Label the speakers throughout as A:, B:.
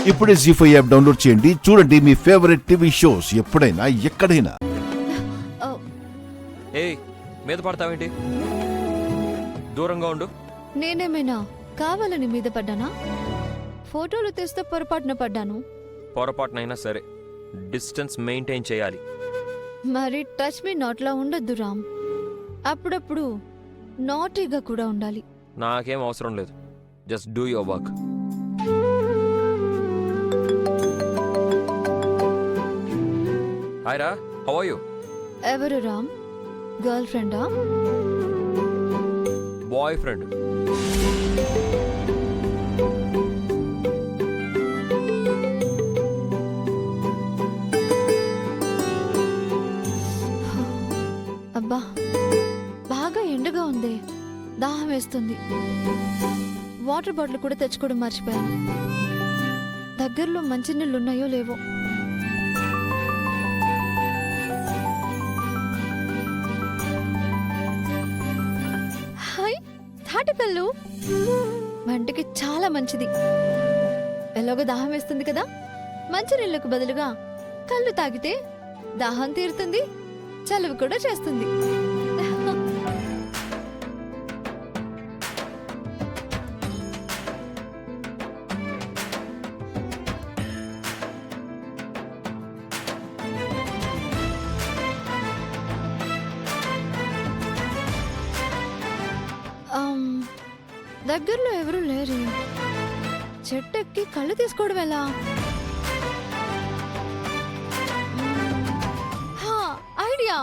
A: ఇప్పుడే జీ5 app download చేయండి. చూడండి మీ ఫేవరెట్ టీవీ షోస్ ఎప్పుడైనా ఎక్కడైనా.
B: ఏయ్, మీద పడతావేంటి? దూరంగా ఉండు.
C: నేనేమైనా కావాలని మీద పడ్డానా? ఫోటోలు తీస్తే పొరపాటున పడ్డాను.
B: పొరపాటునైనా సరే డిస్టెన్స్ మెయింటైన్ చేయాలి.
C: మరి టచ్ మీ నాట్లా ఉండొద్దు రామ్. అప్పుడప్పుడు నాటీగా కూడా ఉండాలి.
B: నాకేం అవసరం లేదు. Just do your work. Hi రా, హౌ ఆర్ యు?
C: ఎవరు రామ్? గర్ల్ ఫ్రెండా?
B: Boy friend.
C: అబ్బా, బాగా ఎండగా ఉంది. దాహం వేస్తుంది. వాటర్ బాటిల్ కూడా తెచ్చుకోవడం మర్చిపోయాను. దగ్గరలో మంచినీళ్ళు ఉన్నాయో లేవో. హాయ్, తాటికల్లు వంటికి చాలా మంచిది. ఎలాగో దాహం వేస్తుంది కదా, మంచినీళ్ళకు బదులుగా కళ్ళు తాగితే దాహం తీరుతుంది, చలువ కూడా చేస్తుంది. దగ్గరలో ఎవరూ లేరు. చెట్టెక్కి కళ్ళు తీసుకోవడం ఎలా? ఐడియా.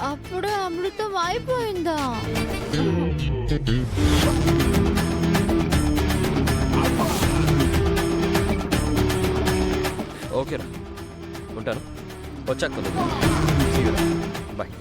C: అప్పుడు అమృతం అయిపోయిందా?
B: ఓకేరా, ఉంటాను. వచ్చాక బాయ్.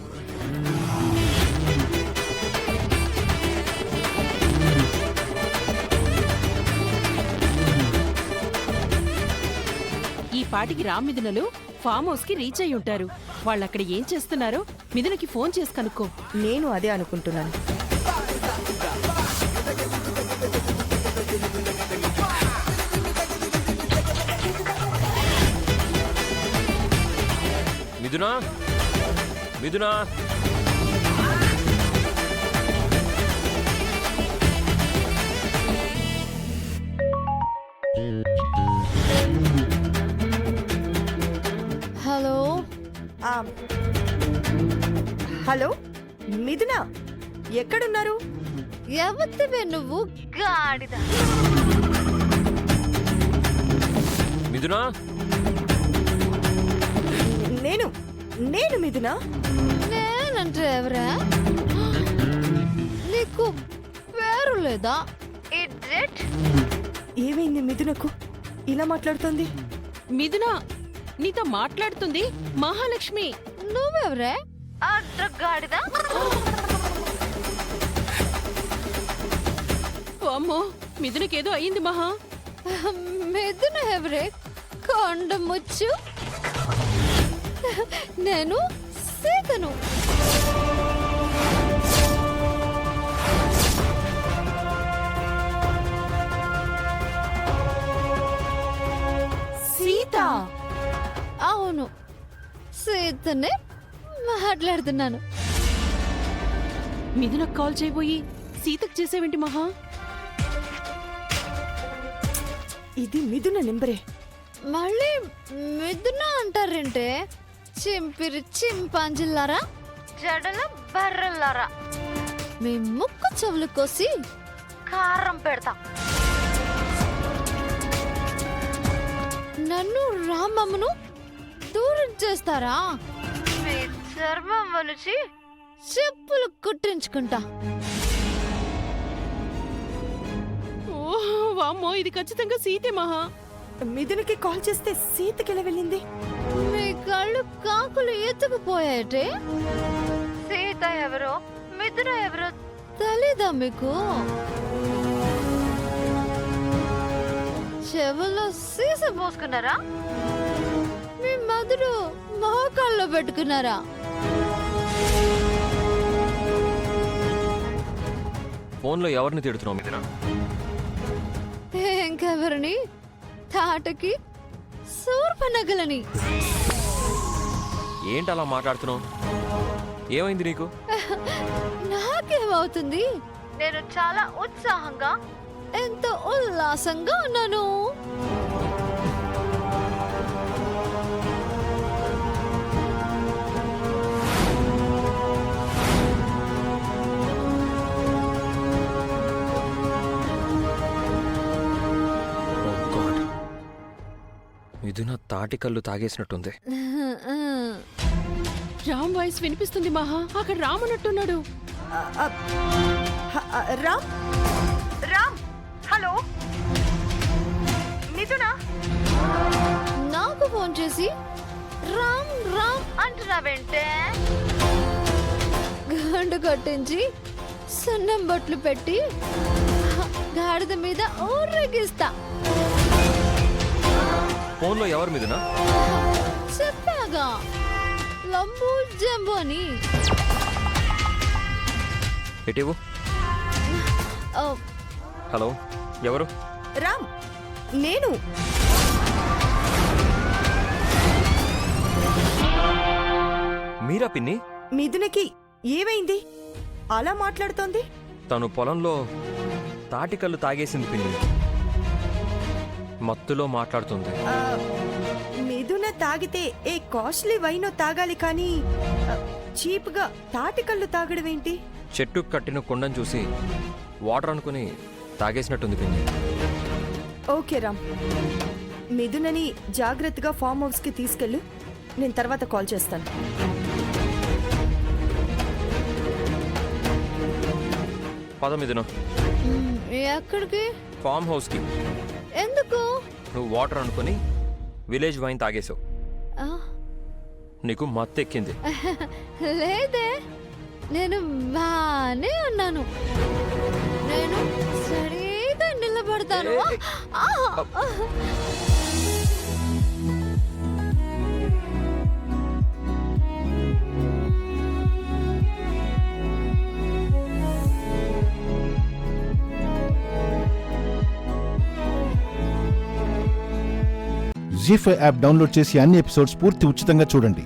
D: ఈ పాటికి రామ్ మిథునలు ఫామ్ హౌస్ కి రీచ్ అయి ఉంటారు. వాళ్ళక్కడ ఏం చేస్తున్నారో మిథునకి ఫోన్ చేసి కనుక్కో.
E: నేను అదే అనుకుంటున్నాను.
B: మిథునా, మిథునా,
C: హలో.
E: హలో మిథున, ఎక్కడున్నారు?
C: ఎవరివే నువ్వు గాడిద?
B: మిథునా,
E: నేను నేను మిథున.
C: నేనంటే ఎవరా? నీకు పేరు లేదా? ఇడియట్.
E: ఏమైంది మిథునకు ఇలా మాట్లాడుతోంది?
D: మిథున, నీతో మాట్లాడుతుంది మహాలక్ష్మి.
C: నువ్వెవరే? అడ్డగాడిదా?
D: అమ్మో, మిథునకేదో అయ్యింది మహా.
C: మిథున ఎవరే? కొండముచ్చు. నేను సీతను.
E: సీత?
C: అవును, సీతనే మాట్లాడుతున్నాను.
D: మిథునకు కాల్ చేయబోయి సీతకు చేసేవేంటి మహా?
E: ఇది మిథున నెంబరే.
C: మళ్ళీ మిథున అంటారేంటే? చింపిరి చింపాంజిల్లారా, జడల బర్రెల్లారా, మీ ముక్కు చెవులు కోసి కారం పెడతా. నన్ను రామమ్మను దూరం చేస్తారా? మీ చర్మం వలిచి చెప్పులు కుట్టించుకుంటా.
D: ఓ వామ్మో, ఇది ఖచ్చితంగా సీతే మహా.
E: మిథునకి కాల్ చేస్తే సీతకెలా వెళ్ళింది?
C: మీ కళ్ళు కాకులు ఎత్తుకుపోయాటే. సీత ఎవరో మిథున ఎవరో తెలీదా మీకు? చెవుల్లో సీస పోసుకున్నారా? మీ మధురు మోకాల్లో పెట్టుకున్నారా?
B: ఫోన్లో ఎవరిని తిడుతున్నావు మిథున?
C: ఇంకెవరిని? తాటకి శూర్పనగలని.
B: ఏంటి అలా మాట్లాడుతున్నావు? ఏమైంది నీకు?
C: నాకేమవుతుంది? నేను చాలా ఉత్సాహంగా, ఎంతో ఉల్లాసంగా ఉన్నాను.
B: Oh God. మిథున తాటి కళ్ళు తాగేసినట్టుంది.
D: రామ్ వాయిస్ వినిపిస్తుంది మహా. అక్కడ రామ్ అన్నట్టున్నాడు.
E: రామ్ రామ్, హలో మిథున.
C: నాకు ఫోన్ చేసి రామ్ రామ్ అంటున్నావంటే గండు కొట్టించి సున్నం బొట్లు పెట్టి గాడిద మీద ఊరేగిస్తా.
B: ఫోన్లో ఎవరు మిథున?
C: చెప్పాగా, లంబు జంబు అని.
B: ఎటివు?
C: ఓ,
B: హలో, ఎవరు?
E: రామ్, నేను.
B: మీరా పిన్ని?
E: మిథునకి ఏమైంది? అలా మాట్లాడుతోంది.
B: తను పొలంలో తాటికల్లు తాగేసింది పిన్ని. మత్తులో మాట్లాడుతుంది.
E: మిథున తాగితే ఏ కాస్ట్లీ వైనో తాగాలి కానీ చీప్గా తాటికల్లు తాగడం ఏంటి?
B: చెట్టు కట్టిన కుండను చూసి వాటర్ అనుకుని తాగేసినట్టుంది పిన్ని.
E: ఓకే రామ్, మిథునని జాగ్రత్తగా ఫామ్ హౌస్ కి తీసుకెళ్ళు. నేను తర్వాత కాల్ చేస్తాను.
B: పద మిథున.
C: ఎక్కడికి?
B: ఫామ్ హౌస్కి.
C: ఎందుకు?
B: నువ్వు వాటర్ అనుకుని విలేజ్ వైన్ తాగేసావు.
C: ఆ,
B: నీకు మత్తు ఎక్కింది.
C: లేదే, నేను బానే ఉన్నాను. నేను సరిగా నిలబడతాను. ఆ, ఆ.
A: జీ5 యాప్ డౌన్లోడ్ చేసి అన్ని ఎపిసోడ్స్ పూర్తి ఉచితంగా చూడండి.